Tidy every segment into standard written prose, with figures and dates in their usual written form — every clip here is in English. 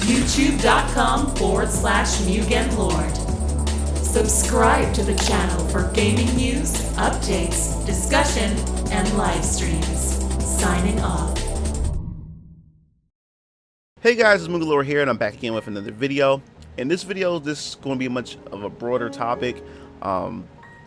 youtube.com/MugenLord. Subscribe to the channel for gaming news, updates, discussion, and live streams. Signing off. Hey guys, it's MugenLord here, and I'm back again with another video. In this video, this is going to be much of a broader topic,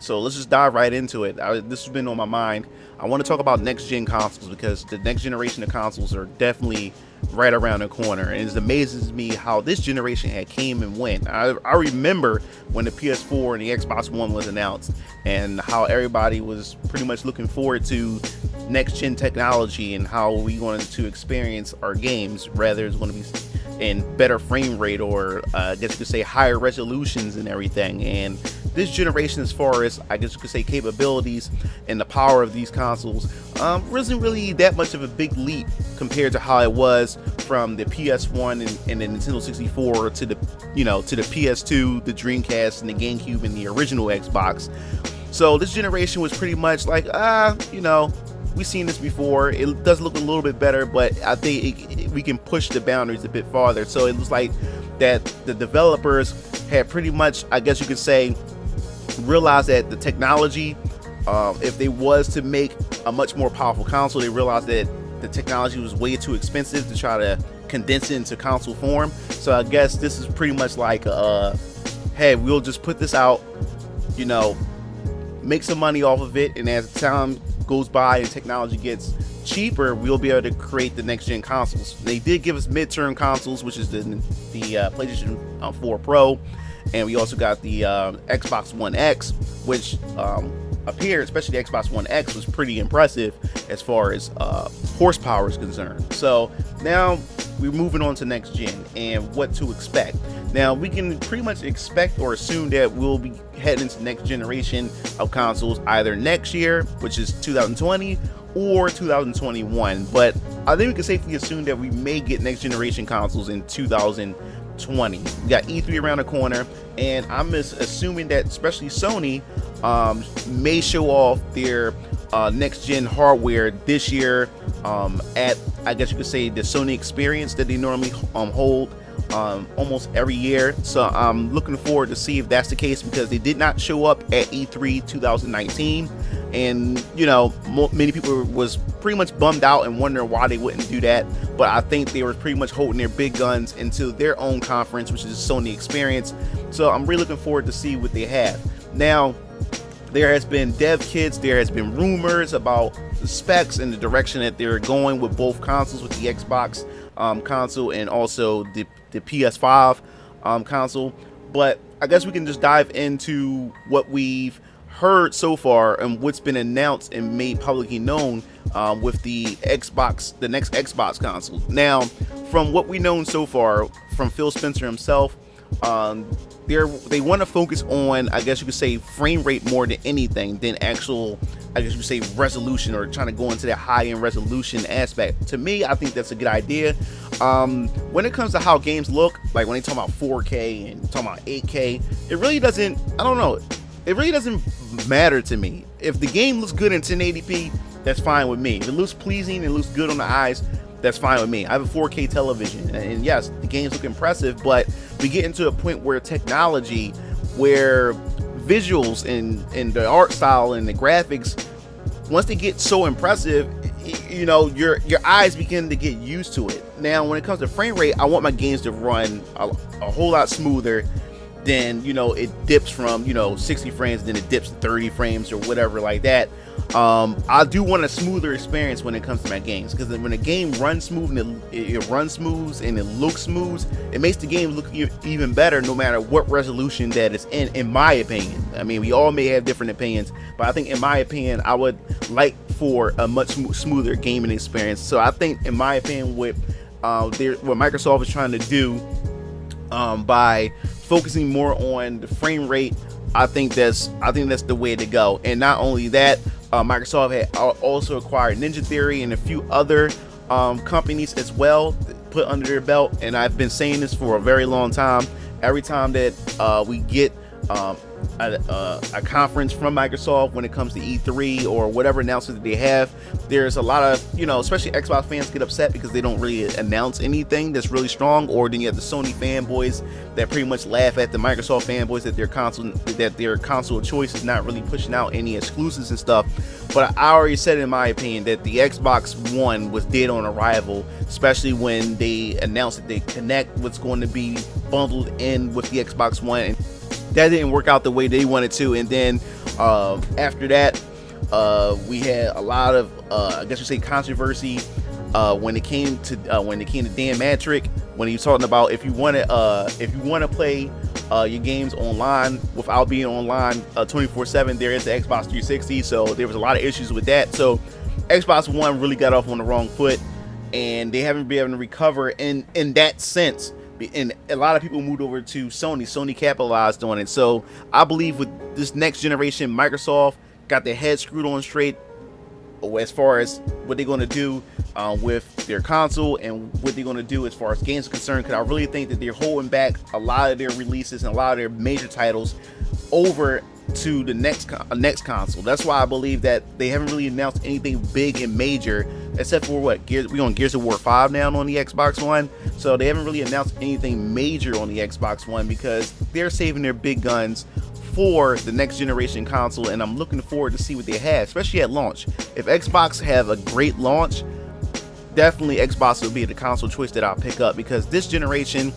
so let's just dive right into it. This has been on my mind. I want to talk about next-gen consoles because the next generation of consoles are definitely right around the corner, and it amazes me how this generation had came and went. I remember when the PS4 and the Xbox One was announced, and how everybody was pretty much looking forward to next-gen technology and how we wanted to experience our games. Rather, it's going to be in better frame rate, or I guess you could say higher resolutions and everything. And this generation, as far as I guess you could say capabilities and the power of these consoles, wasn't really that much of a big leap compared to how it was from the PS1 and the Nintendo 64 to the to the PS2, the Dreamcast, and the GameCube, and the original Xbox. So this generation was pretty much like we've seen this before. It does look a little bit better, but I think we can push the boundaries a bit farther. So it was like that the developers had pretty much, I guess you could say, realized that the technology, if they was to make a much more powerful console, they realized that the technology was way too expensive to try to condense it into console form. So I guess this is pretty much like, hey, we'll just put this out, make some money off of it, and as time goes by and technology gets cheaper, we'll be able to create the next gen consoles. They did give us midterm consoles, which is the PlayStation 4 Pro, and we also got the Xbox One X, which appeared, especially the Xbox One X, was pretty impressive as far as horsepower is concerned. So now we're moving on to next gen and what to expect. Now we can pretty much expect or assume that we'll be heading into next generation of consoles either next year, which is 2020, or 2021. But I think we can safely assume that we may get next generation consoles in 2020. We got E3 around the corner, and I'm just assuming that especially Sony may show off their next gen hardware this year at, I guess you could say, the Sony Experience that they normally hold almost every year. So I'm looking forward to see if that's the case, because they did not show up at E3 2019, and many people was pretty much bummed out and wondering why they wouldn't do that. But I think they were pretty much holding their big guns into their own conference, which is Sony Experience. So I'm really looking forward to see what they have. Now, there has been dev kits, there has been rumors about the specs and the direction that they're going with both consoles, with the Xbox console and also the PS5 console. But I guess we can just dive into what we've heard so far and what's been announced and made publicly known with the Xbox, the next Xbox console. Now, from what we've known so far from Phil Spencer himself, they want to focus on, I guess you could say, frame rate more than anything than actual, I guess you could say, resolution, or trying to go into that high-end resolution aspect. To me, I think that's a good idea. When it comes to how games look, like when they talk about 4K and talking about 8K, it really doesn't, I don't know, it really doesn't matter to me. If the game looks good in 1080p, that's fine with me. If it looks pleasing and looks good on the eyes, that's fine with me. I have a 4K television, and yes, the games look impressive, but we get into a point where technology, where visuals and the art style and the graphics, once they get so impressive, your eyes begin to get used to it. Now, when it comes to frame rate, I want my games to run a whole lot smoother than it dips from 60 frames, then it dips to 30 frames or whatever like that. I do want a smoother experience when it comes to my games, because when a game runs smooth and it runs smooth and it looks smooth, it makes the game look even better no matter what resolution that it's in my opinion. I mean, we all may have different opinions, but I think in my opinion, I would like for a much smoother gaming experience. So I think, in my opinion, what Microsoft is trying to do by focusing more on the frame rate, I think that's the way to go. And not only that, Microsoft had also acquired Ninja Theory and a few other companies as well, put under their belt. And I've been saying this for a very long time. Every time that we get a conference from Microsoft when it comes to E3 or whatever announcement that they have. There's a lot of, especially Xbox fans get upset because they don't really announce anything that's really strong, or then you have the Sony fanboys that pretty much laugh at the Microsoft fanboys that their console of choice is not really pushing out any exclusives and stuff. But I already said in my opinion that the Xbox One was dead on arrival, especially when they announced that the Kinect was going to be bundled in with the Xbox One, and that didn't work out the way they wanted to. And then after that, we had a lot of I guess you say controversy when it came to Dan Matrick, when he was talking about if you want to play your games online without being online 24/7, there is the Xbox 360. So there was a lot of issues with that. So Xbox One really got off on the wrong foot, and they haven't been able to recover in that sense. And a lot of people moved over to Sony. Sony capitalized on it. So I believe with this next generation, Microsoft got their head screwed on straight as far as what they're going to do with their console and what they're going to do as far as games are concerned. Because I really think that they're holding back a lot of their releases and a lot of their major titles over to the next console. That's why I believe that they haven't really announced anything big and major, except for we on Gears of War 5 now on the Xbox One. So they haven't really announced anything major on the Xbox One because they're saving their big guns for the next generation console, and I'm looking forward to see what they have, especially at launch. If Xbox have a great launch, definitely Xbox will be the console choice that I'll pick up, because this generation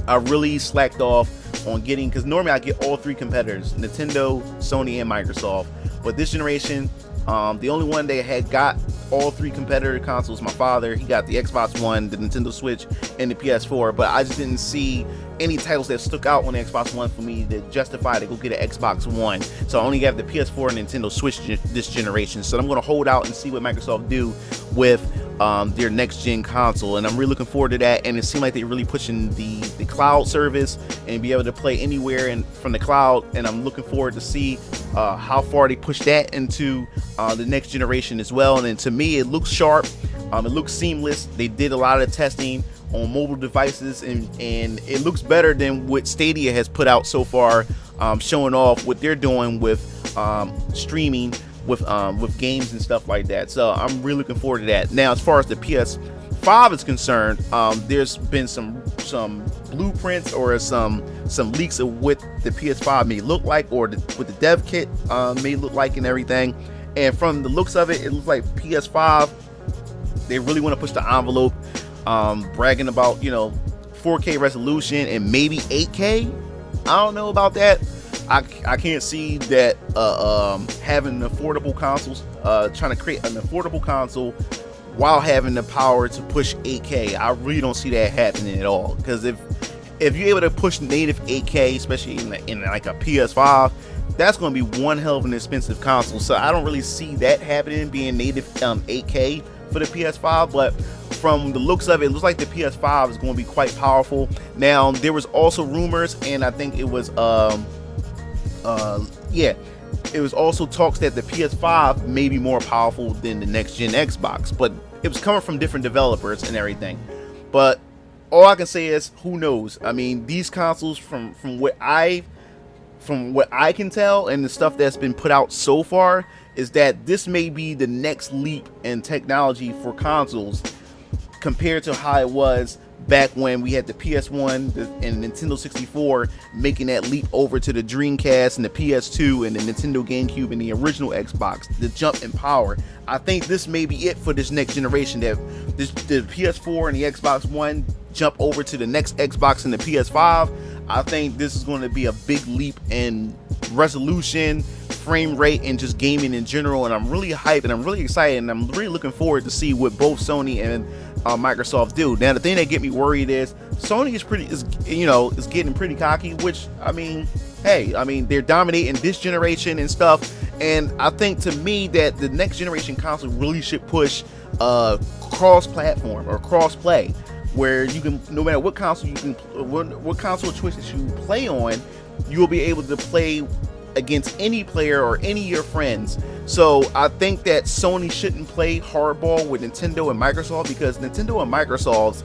I really slacked off on getting, because normally I get all three competitors, Nintendo, Sony, and Microsoft. But this generation, the only one that had got all three competitor consoles, my father. He got the Xbox One, the Nintendo Switch, and the PS4. But I just didn't see any titles that stuck out on the Xbox One for me to justify to go get an Xbox One. So I only have the PS4 and Nintendo Switch this generation. So I'm going to hold out and see what Microsoft do with their next gen console, and I'm really looking forward to that. And it seemed like they're really pushing the cloud service and be able to play anywhere and from the cloud, and I'm looking forward to see how far they push that into the next generation as well. And then to me, it looks sharp, it looks seamless. They did a lot of testing on mobile devices, and it looks better than what Stadia has put out so far, showing off what they're doing with streaming with games and stuff like that. So I'm really looking forward to that. Now, as far as the PS5 is concerned, there's been some blueprints or some leaks of what the PS5 may look like, or what the dev kit may look like and everything. And from the looks of it, it looks like PS5, they really want to push the envelope, bragging about 4K resolution and maybe 8K. I don't know about that. I can't see that having affordable consoles, trying to create an affordable console while having the power to push 8K. I really don't see that happening at all, because if you're able to push native 8K, especially in like a PS5, that's going to be one hell of an expensive console. So I don't really see that happening, being native 8K for the PS5. But from the looks of it, it looks like the PS5 is going to be quite powerful. Now, there was also rumors, and I think it was it was also talks that the PS5 may be more powerful than the next gen Xbox, but it was coming from different developers and everything. But all I can say is, who knows? I mean, these consoles, from what I can tell and the stuff that's been put out so far, is that this may be the next leap in technology for consoles compared to how it was back when we had the PS1 and Nintendo 64 making that leap over to the Dreamcast and the PS2 and the Nintendo GameCube and the original Xbox, the jump in power. I think this may be it for this next generation, that the PS4 and the Xbox One jump over to the next Xbox and the PS5. I think this is going to be a big leap in resolution, frame rate, and just gaming in general. And I'm really hyped and I'm really excited, and I'm really looking forward to see what both Sony and Microsoft do. Now, the thing that get me worried is Sony is getting pretty cocky, which, I mean, hey, I mean, they're dominating this generation and stuff. And I think, to me, that the next generation console really should push cross-platform or cross-play, where you can, no matter what console what console choices you play on, you will be able to play against any player or any of your friends. So I think that Sony shouldn't play hardball with Nintendo and Microsoft, because Nintendo and Microsoft's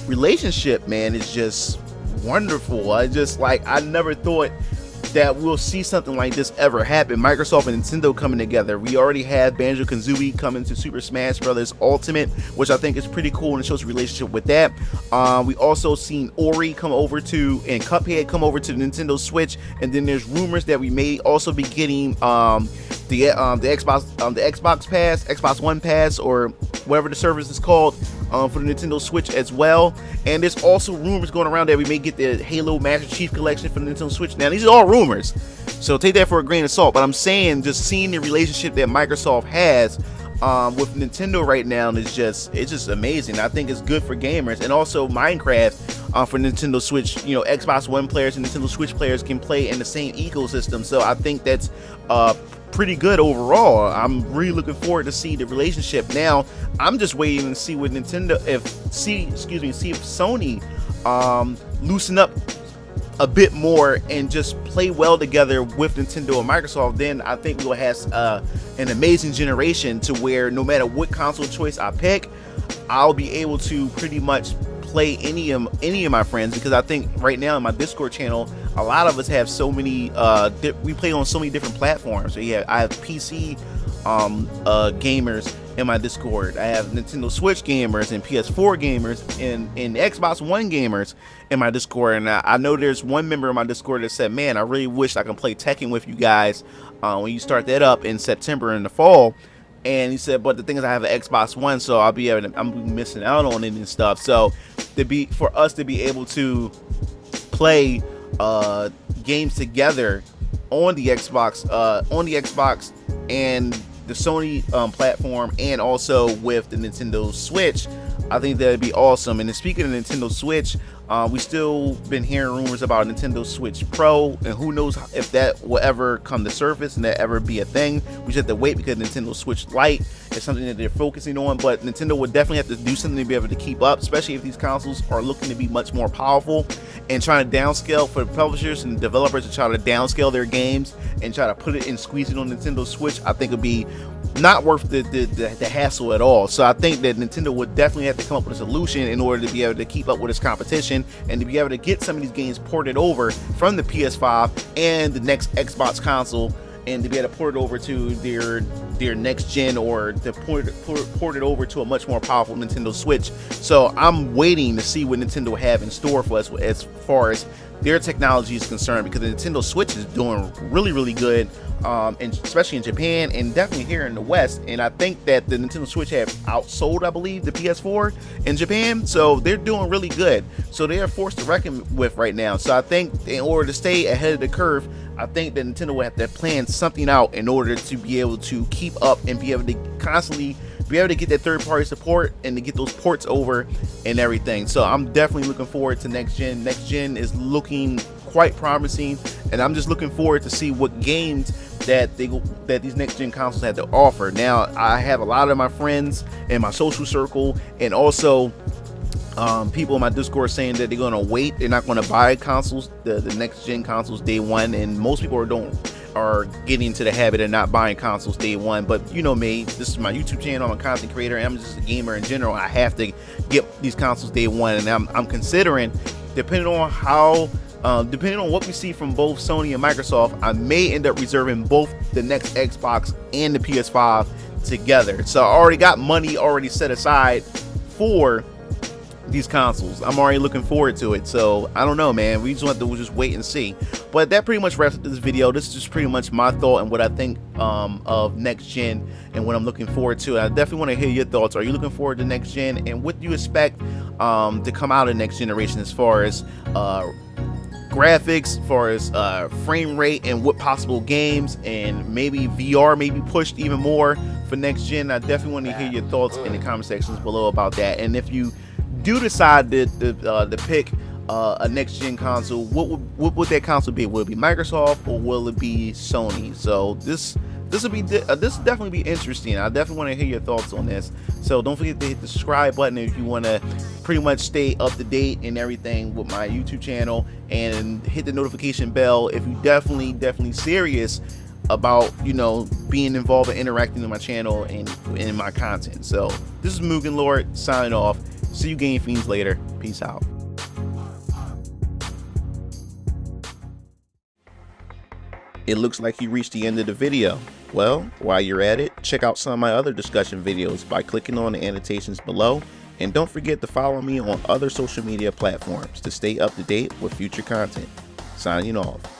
relationship, man, is just wonderful. I never thought that we'll see something like this ever happen. Microsoft and Nintendo coming together. We already have Banjo-Kazooie coming to Super Smash Bros. Ultimate, which I think is pretty cool and shows a relationship with that. We also seen Ori come over to, and Cuphead come over to the Nintendo Switch, and then there's rumors that we may also be getting the Xbox Pass, Xbox One Pass, or whatever the service is called, for the Nintendo Switch as well. And there's also rumors going around that we may get the Halo Master Chief Collection for the Nintendo Switch. Now, these are all rumors, so take that for a grain of salt, but I'm saying just seeing the relationship that Microsoft has with Nintendo right now is just, it's just amazing. I think it's good for gamers, and also Minecraft for Nintendo Switch. You know, Xbox One players and Nintendo Switch players can play in the same ecosystem, so I think that's pretty good overall. I'm really looking forward to see the relationship. Now, I'm just waiting to see what Nintendo, see if Sony loosen up a bit more and just play well together with Nintendo and Microsoft. Then I think we'll have an amazing generation to where no matter what console choice I pick, I'll be able to pretty much play any of my friends, because I think right now in my Discord channel, a lot of us have so many we play on so many different platforms. So yeah, I have PC gamers in my Discord, I have Nintendo Switch gamers and PS4 gamers and Xbox One gamers in my Discord. And I know there's one member of my Discord that said, man, I really wish I can play Tekken with you guys when you start that up in September in the fall. And he said, but the thing is, I have an Xbox One, so I'm missing out on it and stuff. So for us to be able to play games together on the Xbox and the Sony platform, and also with the Nintendo Switch, I think that'd be awesome. And then speaking of Nintendo Switch, we still been hearing rumors about Nintendo Switch Pro, and who knows if that will ever come to surface and that ever be a thing. We just have to wait, because Nintendo Switch Lite is something that they're focusing on, but Nintendo would definitely have to do something to be able to keep up, especially if these consoles are looking to be much more powerful, and trying to downscale for the publishers and developers to try to downscale their games and try to put it and squeeze it on Nintendo Switch. I think it'd be not worth the hassle at all. So I think that Nintendo would definitely have to come up with a solution in order to be able to keep up with its competition, and to be able to get some of these games ported over from the PS5 and the next Xbox console, and to be able to port it over to their next gen, or to port it over to a much more powerful Nintendo Switch. So I'm waiting to see what Nintendo have in store for us as far as their technology is concerned, because the Nintendo Switch is doing really good, and especially in Japan and definitely here in the West. And I think that the Nintendo Switch have outsold, I believe, the PS4 in Japan, so they're doing really good. So they are forced to reckon with right now. So I think in order to stay ahead of the curve, I think that Nintendo will have to plan something out in order to be able to keep up and be able to constantly be able to get that third-party support and to get those ports over and everything. So I'm definitely looking forward to next gen. Next gen is looking quite promising, and I'm just looking forward to see what games that these next gen consoles have to offer. Now, I have a lot of my friends in my social circle, and also people in my Discord saying that they're gonna wait. They're not gonna buy consoles, the next gen consoles day one, and most people are getting into the habit of not buying consoles day one. But you know me, this is my YouTube channel, I'm a content creator, and I'm just a gamer in general. I have to get these consoles day one, and I'm considering, depending on what we see from both Sony and Microsoft, I may end up reserving both the next Xbox and the PS5 together. So I already got money already set aside for these consoles. I'm already looking forward to it. So I don't know, man, we just want to just wait and see. But that pretty much wraps up this video. This is just pretty much my thought and what I think of next gen and what I'm looking forward to. I definitely want to hear your thoughts. Are you looking forward to next gen, and what do you expect to come out of next generation as far as graphics, as far as frame rate, and what possible games, and maybe VR may be pushed even more for next gen? I definitely want to hear your thoughts in the comment sections below about that. And if you do decide to pick a next gen console, what would that console be? Will it be Microsoft, or will it be Sony? So this will definitely be interesting. I definitely want to hear your thoughts on this. So don't forget to hit the subscribe button if you want to pretty much stay up to date and everything with my YouTube channel, and hit the notification bell if you definitely serious about, you know, being involved and interacting with my channel and in my content. So this is MugenLord signing off. See you game fiends later. Peace out. It looks like you reached the end of the video. Well, while you're at it, check out some of my other discussion videos by clicking on the annotations below, and don't forget to follow me on other social media platforms to stay up to date with future content. Signing off.